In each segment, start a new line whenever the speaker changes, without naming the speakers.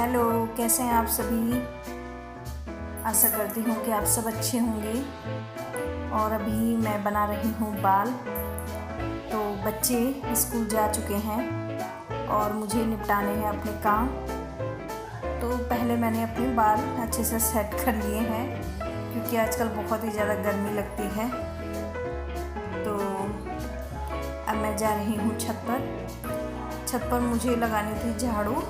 Hello, कैसे हैं आप सभी। आशा करती हूँ कि आप सब अच्छे होंगे। और अभी मैं बना रही हूँ बाल। तो बच्चे स्कूल जा चुके हैं और मुझे निपटाने हैं अपने काम। तो पहले मैंने अपने बाल अच्छे से सेट कर लिए हैं क्योंकि आजकल बहुत ही ज़्यादा गर्मी लगती है। तो अब मैं जा रही हूँ छत पर मुझे लगानी थी झाड़ू।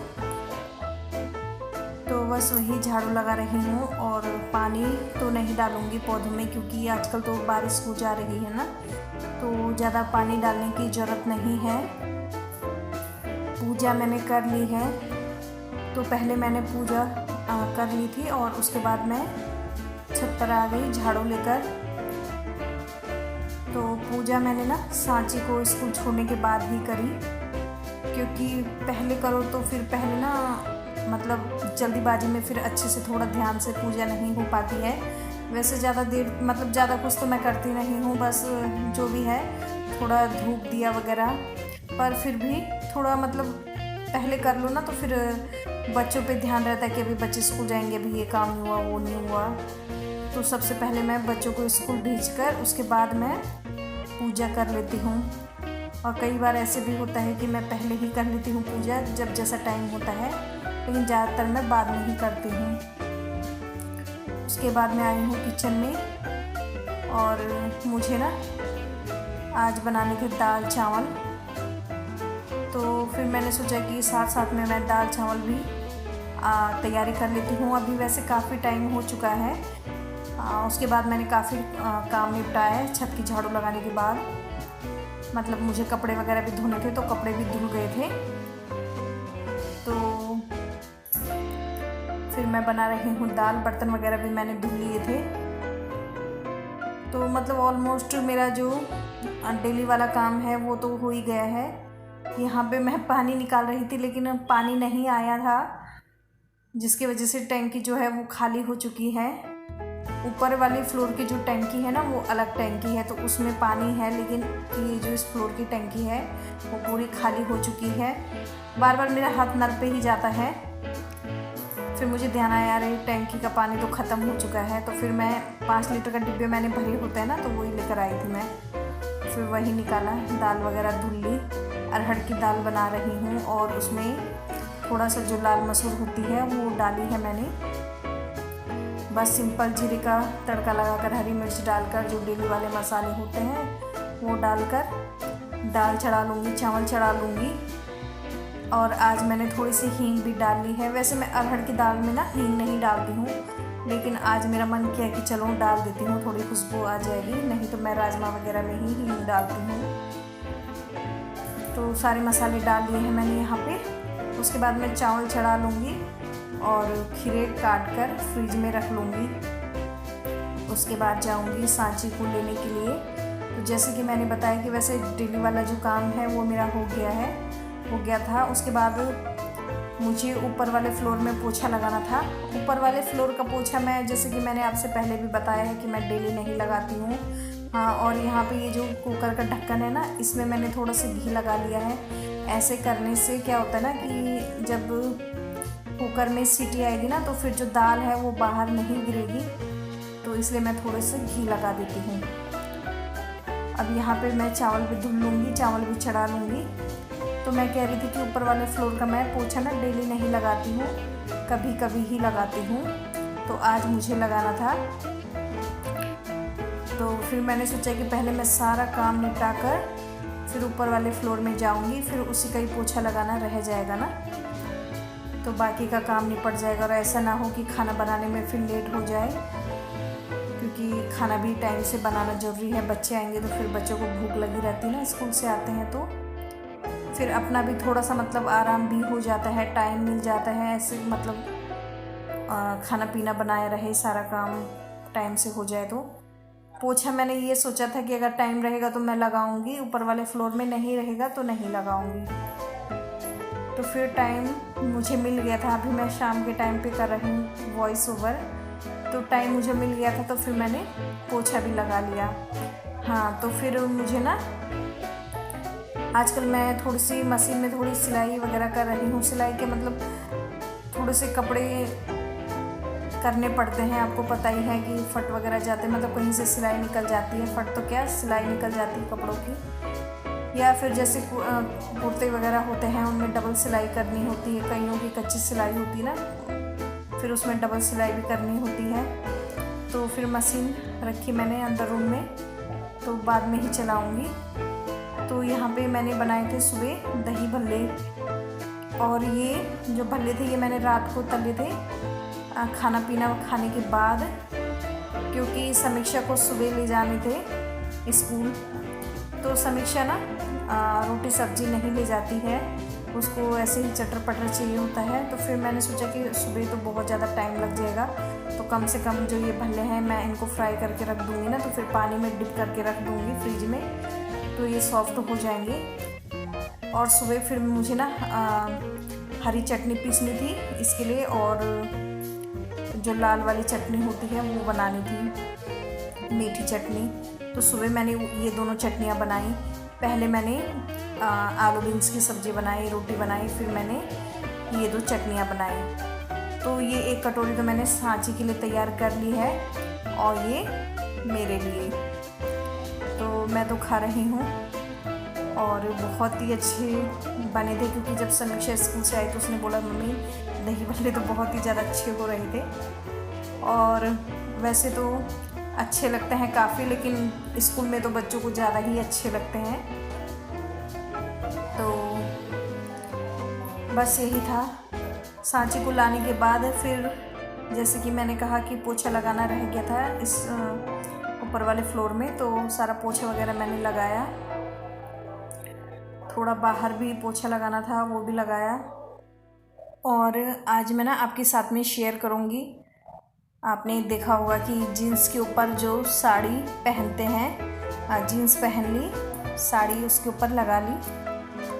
तो बस वही झाड़ू लगा रही हूँ और पानी तो नहीं डालूँगी पौधों में क्योंकि आजकल तो बारिश हो जा रही है ना, तो ज़्यादा पानी डालने की ज़रूरत नहीं है। पूजा मैंने कर ली है, तो पहले मैंने पूजा कर ली थी और उसके बाद मैं छत पर आ गई झाड़ू लेकर। तो पूजा मैंने ना सांची को स्कूल छोड़ने के बाद ही करी, क्योंकि पहले करो तो फिर पहले ना मतलब जल्दीबाजी में फिर अच्छे से थोड़ा ध्यान से पूजा नहीं हो पाती है। वैसे ज़्यादा देर मतलब ज़्यादा कुछ तो मैं करती नहीं हूँ, बस जो भी है थोड़ा धूप दिया वगैरह, पर फिर भी थोड़ा मतलब पहले कर लो ना तो फिर बच्चों पे ध्यान रहता है कि अभी बच्चे स्कूल जाएंगे, अभी ये काम नहीं हुआ वो नहीं हुआ। तो सबसे पहले मैं बच्चों को स्कूल भेजकर उसके बाद मैं पूजा कर लेती हूँ। और कई बार ऐसे भी होता है कि मैं पहले ही कर लेती हूँ पूजा जब जैसा टाइम होता है, लेकिन ज़्यादातर मैं बाद में ही करती हूँ। उसके बाद मैं आई हूँ किचन में और मुझे ना आज बनाने थे दाल चावल। तो फिर मैंने सोचा कि साथ साथ में मैं दाल चावल भी तैयारी कर लेती हूँ। अभी वैसे काफ़ी टाइम हो चुका है। उसके बाद मैंने काफ़ी काम निपटाया है छत की झाड़ू लगाने के बाद। मतलब मुझे कपड़े वगैरह भी धोने थे तो कपड़े भी धुल गए थे। तो फिर मैं बना रही हूँ दाल, बर्तन वगैरह भी मैंने धुल लिए थे। तो मतलब ऑलमोस्ट मेरा जो डेली वाला काम है वो तो हो ही गया है। यहाँ पे मैं पानी निकाल रही थी लेकिन पानी नहीं आया था, जिसकी वजह से टैंकी जो है वो खाली हो चुकी है। ऊपर वाली फ्लोर की जो टैंकी है ना वो अलग टैंकी है, तो उसमें पानी है, लेकिन ये जो इस फ्लोर की टैंकी है वो पूरी खाली हो चुकी है। बार बार मेरा हाथ नल पे ही जाता है। फिर मुझे ध्यान आया यार टैंकी का पानी तो ख़त्म हो चुका है। तो फिर मैं 5 लीटर का डिब्बे मैंने भरे होते हैं ना, तो वही लेकर आई थी मैं। फिर वही निकाला, दाल वगैरह धुल ली। अरहर की दाल बना रही हूँ और उसमें थोड़ा सा जो लाल मसूर होती है वो डाली है मैंने। बस सिंपल जीरे का तड़का लगाकर, हरी मिर्च डालकर, जो डेली वाले मसाले होते हैं वो डालकर दाल चढ़ा लूँगी, चावल चढ़ा लूँगी। और आज मैंने थोड़ी सी हींग भी डाल ली है। वैसे मैं अरहर की दाल में ना हींग नहीं डालती हूँ, लेकिन आज मेरा मन किया कि चलो डाल देती हूँ, थोड़ी खुशबू आ जाएगी। नहीं तो मैं राजमा वगैरह में ही हींग डालती हूँ। तो सारे मसाले डाल लिए हैं मैंने यहाँ पे। उसके बाद मैं चावल चढ़ा लूँगी और खीरे काट कर फ्रिज में रख लूँगी। उसके बाद जाऊँगी सांची को लेने के लिए। तो जैसे कि मैंने बताया कि वैसे डेली वाला जो काम है वो मेरा हो गया था। उसके बाद मुझे ऊपर वाले फ्लोर में पोछा लगाना था। ऊपर वाले फ्लोर का पोछा मैं, जैसे कि मैंने आपसे पहले भी बताया है कि मैं डेली नहीं लगाती हूँ। हाँ, और यहाँ पे ये जो कुकर का ढक्कन है ना, इसमें मैंने थोड़ा सा घी लगा लिया है। ऐसे करने से क्या होता है ना कि जब कुकर में सीटी आएगी ना तो फिर जो दाल है वो बाहर नहीं गिरेगी, तो इसलिए मैं थोड़े से घी लगा देती हूँ। अब यहाँ पे मैं चावल भी धुल लूँगी, चावल भी चढ़ा लूँगी। तो मैं कह रही थी कि ऊपर वाले फ्लोर का मैं पोछा ना डेली नहीं लगाती हूँ, कभी कभी ही लगाती हूँ। तो आज मुझे लगाना था। तो फिर मैंने सोचा कि पहले मैं सारा काम निपटा कर फिर ऊपर वाले फ्लोर में जाऊँगी, फिर उसी का ही पोछा लगाना रह जाएगा ना, तो बाकी का काम निपट जाएगा। और ऐसा ना हो कि खाना बनाने में फिर लेट हो जाए, क्योंकि खाना भी टाइम से बनाना ज़रूरी है। बच्चे आएंगे तो फिर बच्चों को भूख लगी रहती है ना, स्कूल से आते हैं तो फिर अपना भी थोड़ा सा मतलब आराम भी हो जाता है, टाइम मिल जाता है। ऐसे मतलब खाना पीना बनाया रहे, सारा काम टाइम से हो जाए। तो पोछा मैंने ये सोचा था कि अगर टाइम रहेगा तो मैं लगाऊंगी, ऊपर वाले फ्लोर में नहीं रहेगा तो नहीं लगाऊंगी। तो फिर टाइम मुझे मिल गया था। अभी मैं शाम के टाइम पे कर रही हूँ वॉइस ओवर, तो टाइम मुझे मिल गया था तो फिर मैंने पोछा भी लगा लिया। हाँ, तो फिर मुझे ना आजकल मैं थोड़ी सी मशीन में थोड़ी सिलाई वगैरह कर रही हूँ। सिलाई के मतलब थोड़े से कपड़े करने पड़ते हैं, आपको पता ही है कि फट वगैरह जाते हैं, मतलब कहीं से सिलाई निकल जाती है, फट तो क्या सिलाई निकल जाती है कपड़ों की। या फिर जैसे कुर्ते वगैरह होते हैं उनमें डबल सिलाई करनी होती है, कईयों की कच्ची सिलाई होती है ना, फिर उसमें डबल सिलाई भी करनी होती है। तो फिर मशीन रखी मैंने अंदर रूम में, तो बाद में ही चलाऊँगी। तो यहाँ पे मैंने बनाए थे सुबह दही भल्ले, और ये जो भल्ले थे ये मैंने रात को तले थे खाना पीना खाने के बाद, क्योंकि समीक्षा को सुबह ले जाने थे स्कूल। तो समीक्षा ना रोटी सब्जी नहीं ले जाती है, उसको ऐसे ही चटर पटर चाहिए होता है। तो फिर मैंने सोचा कि सुबह तो बहुत ज़्यादा टाइम लग जाएगा, तो कम से कम जो ये भल्ले हैं मैं इनको फ्राई करके रख दूँगी ना, तो फिर पानी में डिप करके रख दूँगी फ्रिज में, तो ये सॉफ्ट हो जाएंगे। और सुबह फिर मुझे ना हरी चटनी पीसनी थी इसके लिए, और जो लाल वाली चटनी होती है वो बनानी थी, मीठी चटनी। तो सुबह मैंने ये दोनों चटनियाँ बनाई। पहले मैंने आलू बीन्स की सब्ज़ी बनाई, रोटी बनाई, फिर मैंने ये 2 चटनियाँ बनाई। तो ये एक कटोरी तो मैंने सांची के लिए तैयार कर ली है, और ये मेरे लिए। तो मैं तो खा रही हूँ, और बहुत ही अच्छे बने थे, क्योंकि जब समीक्षा स्कूल से आई तो उसने बोला मम्मी दही भल्ले तो बहुत ही ज़्यादा अच्छे हो रहे थे। और वैसे तो अच्छे लगते हैं काफ़ी, लेकिन स्कूल में तो बच्चों को ज़्यादा ही अच्छे लगते हैं। तो बस यही था। सांची को लाने के बाद फिर जैसे कि मैंने कहा कि पोछा लगाना रह गया था इस ऊपर वाले फ्लोर में, तो सारा पोछा वगैरह मैंने लगाया। थोड़ा बाहर भी पोछा लगाना था, वो भी लगाया। और आज मैं ना आपके साथ में शेयर करूँगी, आपने देखा होगा कि जीन्स के ऊपर जो साड़ी पहनते हैं, जीन्स पहन ली, साड़ी उसके ऊपर लगा ली।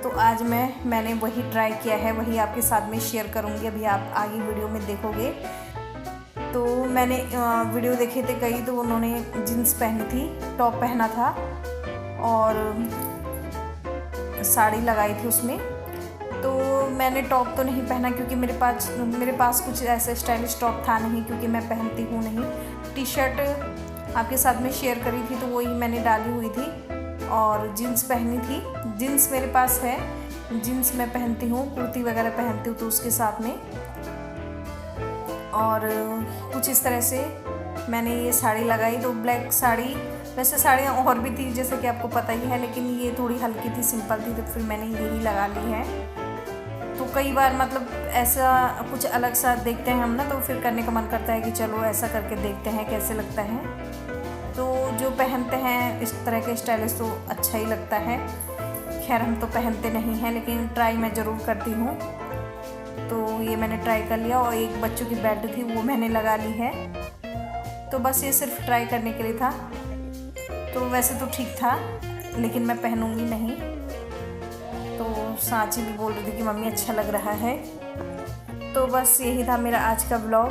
तो आज मैंने वही ट्राई किया है, वही आपके साथ में शेयर करूँगी। अभी आप आगे वीडियो में देखोगे। तो मैंने वीडियो देखे थे कई, तो उन्होंने जीन्स पहनी थी, टॉप पहना था और साड़ी लगाई थी उसमें। तो मैंने टॉप तो नहीं पहना, क्योंकि मेरे पास कुछ ऐसा स्टाइलिश टॉप था नहीं, क्योंकि मैं पहनती हूँ नहीं। टी शर्ट आपके साथ में शेयर करी थी, तो वही मैंने डाली हुई थी, और जीन्स पहनी थी। जीन्स मेरे पास है, जीन्स मैं पहनती हूँ, कुर्ती वगैरह पहनती हूँ तो उसके साथ में। और कुछ इस तरह से मैंने ये साड़ी लगाई। तो ब्लैक साड़ी, वैसे साड़ियाँ और भी थी जैसे कि आपको पता ही है, लेकिन ये थोड़ी हल्की थी, सिंपल थी, तो फिर मैंने यही लगा ली है। तो कई बार मतलब ऐसा कुछ अलग सा देखते हैं हम ना, तो फिर करने का मन करता है कि चलो ऐसा करके देखते हैं कैसे लगता है। तो जो पहनते हैं इस तरह के स्टाइलिश तो अच्छा ही लगता है। खैर हम तो पहनते नहीं हैं, लेकिन ट्राई मैं ज़रूर करती हूँ। तो ये मैंने ट्राई कर लिया, और एक बच्चों की बेल्ट थी वो मैंने लगा ली है। तो बस ये सिर्फ ट्राई करने के लिए था। तो वैसे तो ठीक था, लेकिन मैं पहनूंगी नहीं। तो सांची भी बोल रही थी कि मम्मी अच्छा लग रहा है। तो बस यही था मेरा आज का व्लॉग।